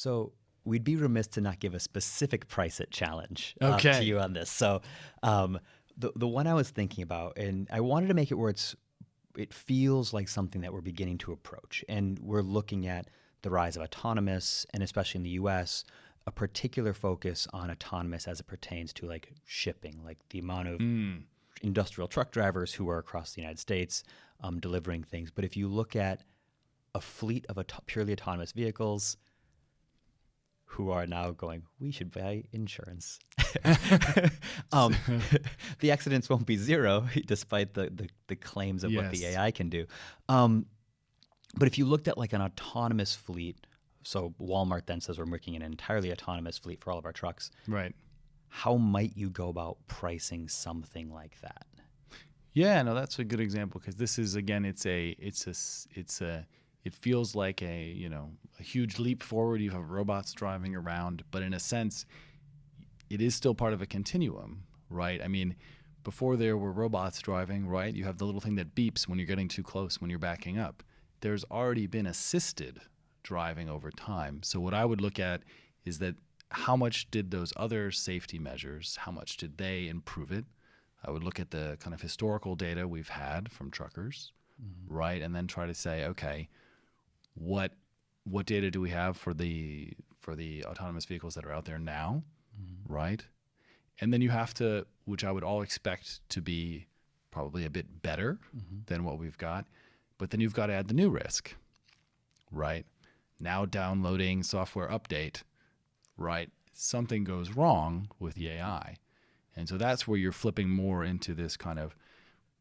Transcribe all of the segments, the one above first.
So we'd be remiss to not give a specific price it challenge Okay. to you on this. So the one I was thinking about, and I wanted to make it where it feels like something that we're beginning to approach. And we're looking at the rise of autonomous, and especially in the US, a particular focus on autonomous as it pertains to like shipping, like the amount of industrial truck drivers who are across the United States delivering things. But if you look at a fleet of purely autonomous vehicles who are now going, we should buy insurance. The accidents won't be zero, despite the claims of what the Yes. AI can do. But if you looked at like an autonomous fleet, so Walmart then says we're making an entirely autonomous fleet for all of our trucks. Right. How might you go about pricing something like that? Yeah, no, that's a good example because this is again, it feels like a huge leap forward. You have robots driving around, but in a sense, it is still part of a continuum, right? I mean, before there were robots driving, right? You have the little thing that beeps when you're getting too close, when you're backing up. There's already been assisted driving over time. So what I would look at is that how much did those other safety measures, how much did they improve it? I would look at the kind of historical data we've had from truckers, right? And then try to say, okay, what data do we have for the autonomous vehicles that are out there now, right? And then you have to, which I would all expect to be probably a bit better than what we've got, but then you've got to add the new risk, right? Now downloading software update, right? Something goes wrong with the AI. And so that's where you're flipping more into this kind of,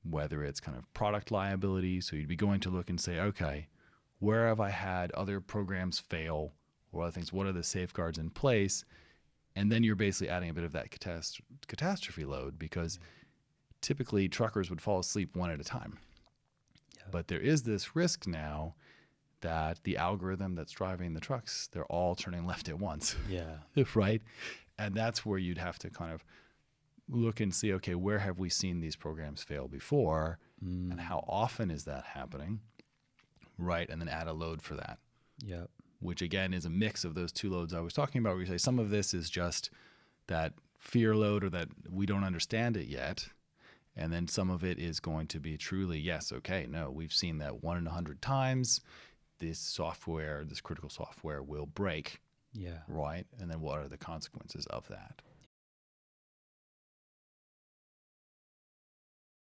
whether it's kind of product liability. So you'd be going to look and say, okay, where have I had other programs fail or other things? What are the safeguards in place? And then you're basically adding a bit of that catastrophe load because typically truckers would fall asleep one at a time. Yeah. But there is this risk now that the algorithm that's driving the trucks, they're all turning left at once. Yeah. Right? And that's where you'd have to kind of look and see, okay, where have we seen these programs fail before and how often is that happening? Right. And then add a load for that. Yep. Which again is a mix of those two loads I was talking about, where you say some of this is just that fear load or that we don't understand it yet. And then some of it is going to be truly, yes, okay, no, we've seen that 1 in 100 times. This software, this critical software will break. Yeah. Right. And then what are the consequences of that?